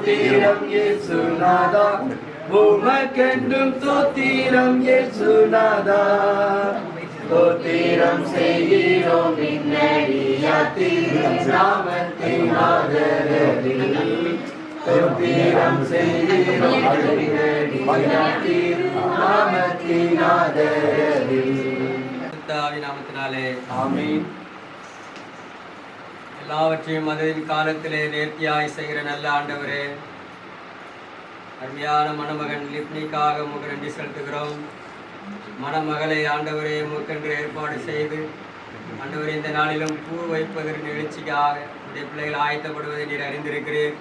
ஸ்தோத்திரம் இயேசுநாதா உமக்கென்றும் ஸ்தோத்திரம் இயேசுநாதா ஸ்தோத்திரம் செய்கிறோம் இன்னடியாத்தின் நாமத்தின் ஆதரவில் ஸ்தோத்திரம் செய்கிறோம் இன்னடியாத்தின் நாமத்தின் ஆதரவில் நாமத்தினாலே ஆமென். எல்லாவற்றையும் அதன் காலத்திலே நேர்த்தியாய் செய்கிற நல்ல ஆண்டவரே, அருமையான மணமகன் லிப்னிக்காக உமக்கு நன்றி செலுத்துகிறோம். மணமகளை ஆண்டவரே உமக்கென்று ஏற்பாடு செய்து ஆண்டவரே இந்த நாளிலும் பூ வைப்பதற்கு நிகழ்ச்சிக்காக உடைய பிள்ளைகள் ஆயத்தப்படுவதை நீர் அறிந்திருக்கிறீர்.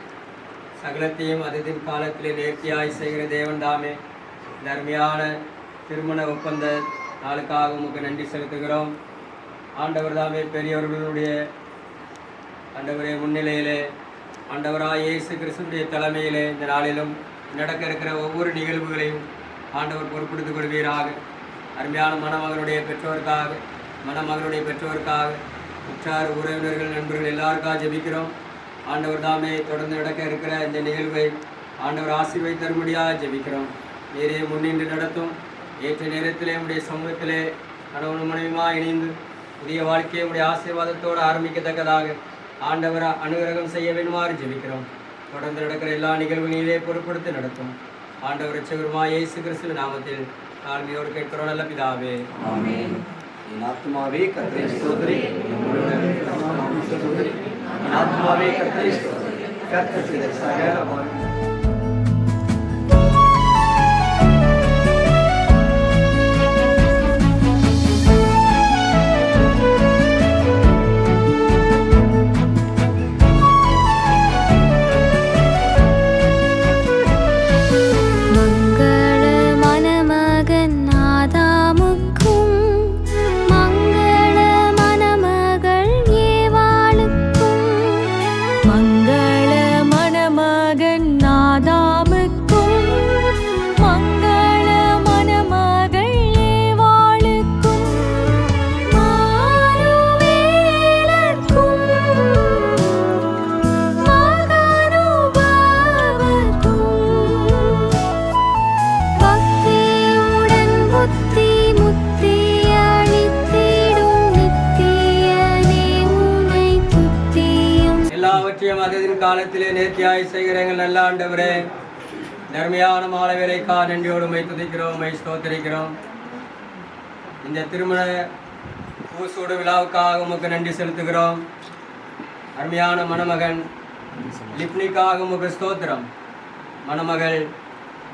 சகலத்தையும் அதன் காலத்திலே நேர்த்தியாய் செய்கிற தேவன் தாமே. இந்த அருமையான திருமண ஒப்பந்த நாளுக்காக உமக்கு நன்றி செலுத்துகிறோம். ஆண்டவர் தாமே பெரியவர்களுடைய ஆண்டவரே முன்னிலையிலே ஆண்டவராய் இயேசு கிறிஸ்துடைய தலைமையிலே இந்த நாளிலும் நடக்க இருக்கிற ஒவ்வொரு நிகழ்வுகளையும் ஆண்டவர் பொறுப்படுத்திக் கொள்வீராக. அருமையான மணமகனுடைய பெற்றோருக்காக மணமகனுடைய பெற்றோருக்காக உற்றார் உறவினர்கள் நண்பர்கள் எல்லாருக்காக ஜெபிக்கிறோம். ஆண்டவர் தாமே தொடர்ந்து நடக்க இருக்கிற இந்த நிகழ்வை ஆண்டவர் ஆசீர்வதித்து தரும்படியாக ஜெபிக்கிறோம். நீரே முன்னின்று நடத்தும். ஏற்ற நேரத்திலே உடைய சமூகத்திலே கணவன் மனைவியுமாக இணைந்து புதிய வாழ்க்கையை உடைய ஆசீர்வாதத்தோடு ஆரம்பிக்கத்தக்கதாக ஆண்டவர் அனுகிரகம் செய்ய வேண்டுமாறு ஜெபிக்கிறோம். தொடர்ந்து நடக்கிற எல்லா நிகழ்வுகளிலே பொறுப்படுத்தி நடத்தும். ஆண்டவர் ரட்சகருமாய் இயேசு கிறிஸ்துவின் நாமத்தில் தாழ்மையோடு கேட்கிறோம் நல்ல பிதாவே. ஆமென். என் ஆத்துமாவே கர்த்தரை ஸ்தோத்திரி, என் ஆத்துமாவே கர்த்தரை ஸ்தோத்திரி. கர்த்தர் செய்த சகல உபகாரங்களும் அதன் காலத்திலே நேர்த்தியாய் செய்கிற எங்கள் நல்ல ஆண்டவரே, நன்மையான மாலை வேலைக்கா நன்றியோடு மை துதிக்கிறோம், மை ஸ்தோத்திரிக்கிறோம். இந்த திருமண பூசூடு விழாவுக்காக உமக்கு நன்றி செலுத்துகிறோம். அருமையான மணமகன் லிப்னிக்காக உமக்கு ஸ்தோத்திரம். மணமகள்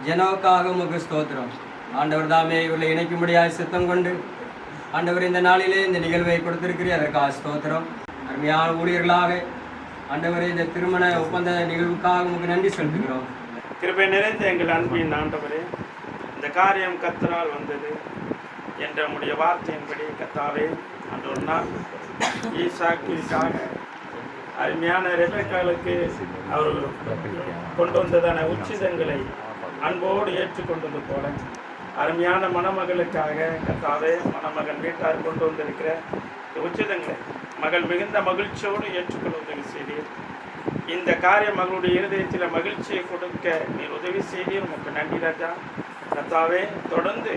ஜெனோவுக்காக உமக்கு ஸ்தோத்திரம். ஆண்டவர் தாமே இவர்களை இணைக்கும்படியாய் சித்தம் கொண்டு ஆண்டவர் இந்த நாளிலே இந்த நிகழ்வை கொடுத்திருக்கிறீர், அதற்காக ஸ்தோத்திரம். அருமையான ஊழியர்களாக ஆண்டவரே இந்த திருமண ஒப்பந்த நிகழ்வுக்காக உங்களுக்கு நன்றி செலுத்துகிறோம். கிருபை நிறைந்த எங்கள் அன்பின் ஆண்டவரே, இந்த காரியம் கர்த்தரால் வந்தது என்ற உடைய வார்த்தையின்படி கர்த்தாவே, அந்த ஒரு நாள் ஈசாக்கிற்காக அருமையான ரெபெக்காளுக்கு அவர் கொண்டு வந்ததான உச்சிதங்களை அன்போடு ஏற்றுக்கொண்டது போல அருமையான மணமகளுக்காக கர்த்தாவே மணமகன் வீட்டார் கொண்டு வந்திருக்கிற உச்சிதங்களை மகள் மிகுந்த மகிழ்ச்சியோடு ஏற்றுக்கொள்ள உதவி செய்தீர். இந்த காரியம் மகளுடைய இருதயத்தில் மகிழ்ச்சியை கொடுக்க நீர் உதவி செய்தீர். உமக்கு நன்றி ராஜா. கர்த்தாவே, தொடர்ந்து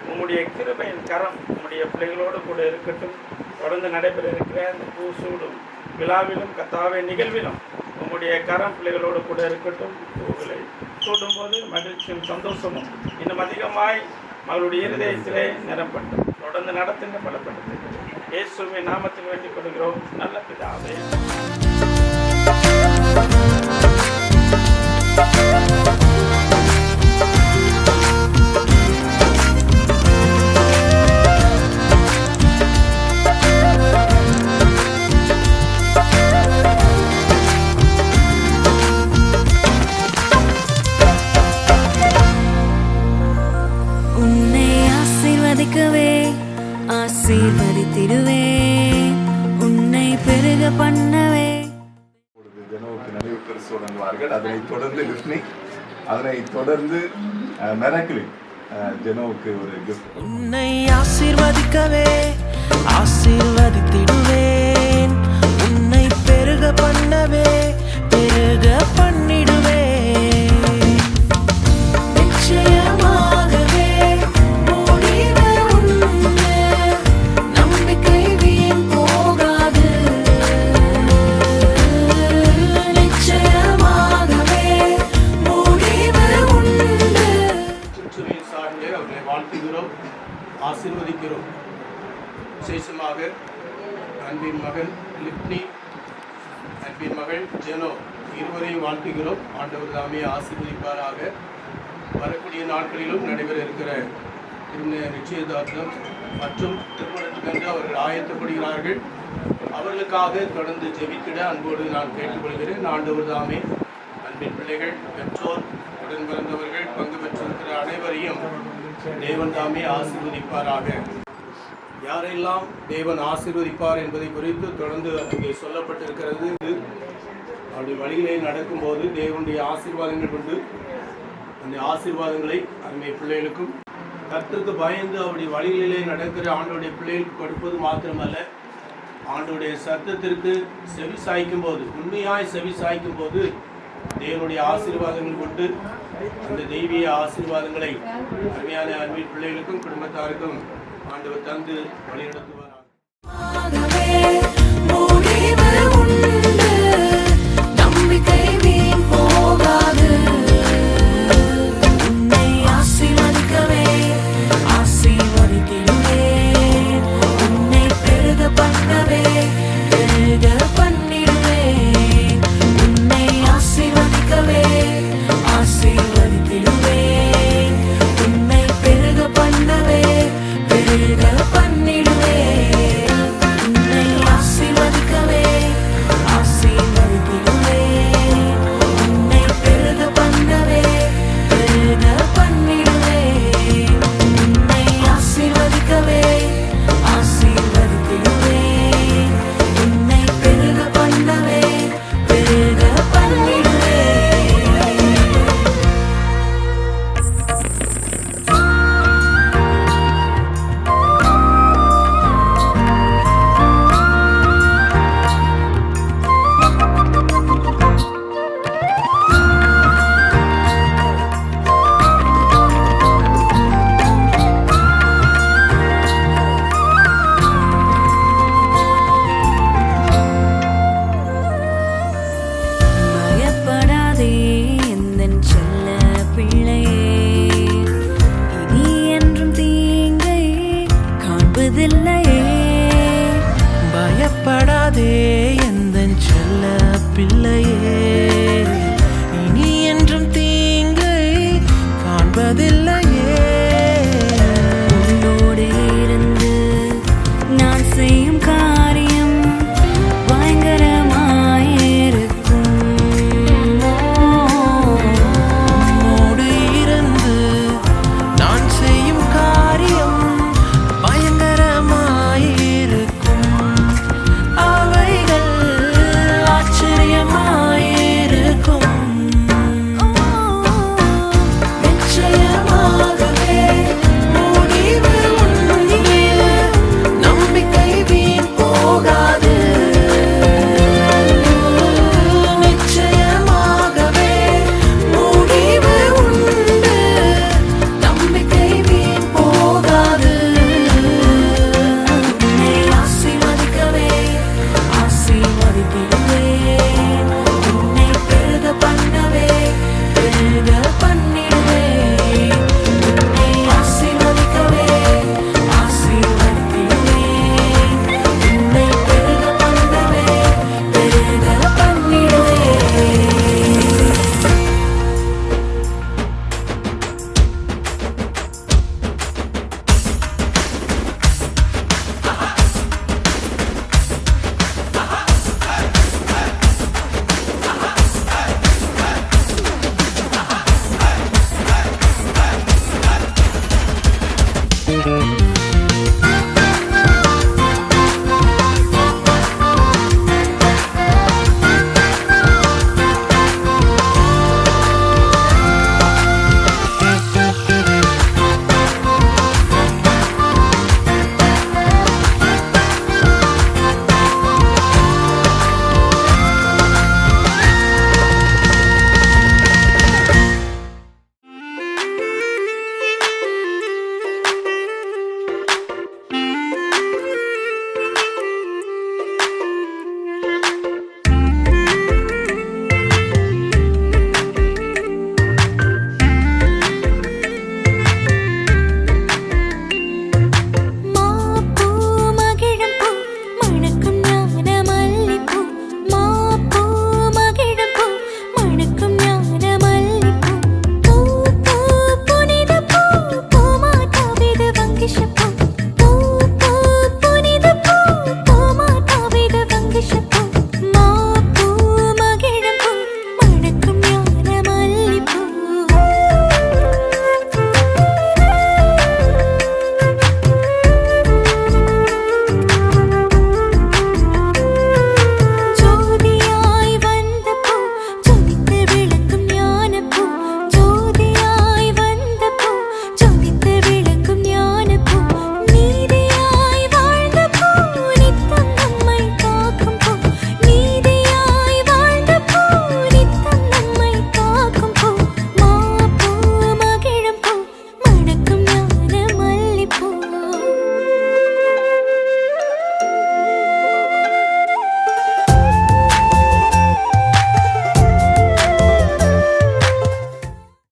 உம்முடைய கிருபையின் கரம் உம்முடைய பிள்ளைகளோடு கூட இருக்கட்டும். தொடர்ந்து நடைபெற இருக்கிற இந்த பூசூடும் விழாவிலும் கர்த்தாவே நிகழ்விலும் உம்முடைய கரம் பிள்ளைகளோடு கூட இருக்கட்டும். பூக்களை சூடும்போது மகிழ்ச்சியும் சந்தோஷமும் இன்னும் அதிகமாய் மகளுடைய இருதயத்திலே நிரப்பட்டும். தொடர்ந்து நடத்துங்க, பலப்படுத்துங்க. இயேசுவின் நாமத்தில் வேண்டிக் கொள்கிறோம் நல்ல பிதாவே. உன்னை ஆசீர்வதிக்கவே ஆசீர்வதித்திடுவே, உன்னை பெருக பண்ணவே. ஜெனோவுக்கு நினைவு பரிசு வழங்குவார்கள். அதனைத் தொடர்ந்து லிப்னி, அதனைத் தொடர்ந்து மெரக்கிலி ஜெனோவுக்கு ஒரு கிஃப்ட். உன்னை ஆசீர்வதிக்கவே ஆசீர்வதித்திடுவேன், உன்னை பெருக பண்ணவே பெருக பண்ணிடுவேன். மகன் லிப்னி, அன்பின் மகள் ஜெனோ இருவரையும் வாழ்த்துகிறோம். ஆண்டவர் தாமே ஆசீர்வதிப்பாராக. வரக்கூடிய நாட்களிலும் நடைபெற இருக்கிற திருமண நிச்சயதார்த்தம் மற்றும் திருமணத்துக்கென்று அவர்கள் ஆயத்தப்படுகிறார்கள். அவர்களுக்காக தொடர்ந்து ஜெபித்திட அன்போடு நான் கேட்டுக்கொள்கிறேன். ஆண்டவர் தாமே அன்பின் பிள்ளைகள், பெற்றோர், உடன் பிறந்தவர்கள், பங்கு பெற்றிருக்கிற அனைவரையும் தேவன் தாமே ஆசீர்வதிப்பாராக. யாரெல்லாம் தேவன் ஆசீர்வதிப்பார் என்பதை குறித்து தொடர்ந்து அங்கே சொல்லப்பட்டிருக்கிறது. அப்படி வழியிலே நடக்கும்போது தேவனுடைய ஆசீர்வாதங்கள் உண்டு. அந்த ஆசீர்வாதங்களை அருமை பிள்ளைகளுக்கும் கர்த்தருக்கு பயந்து அப்படி வழிகளிலே நடக்கிற ஆண்டோடைய பிள்ளைகளுக்கு கொடுப்பது மாத்திரமல்ல, ஆண்டோடைய சத்தத்திற்கு செவி சாய்க்கும் போது, உண்மையாய் செவி சாய்க்கும் போது தேவனுடைய ஆசீர்வாதங்கள் கொண்டு அந்த தெய்வீக ஆசீர்வாதங்களை அருமையான அன்பின் பிள்ளைகளுக்கும் குடும்பத்தாருக்கும் ஆண்டவர் தந்து வழிநடத்துவார்.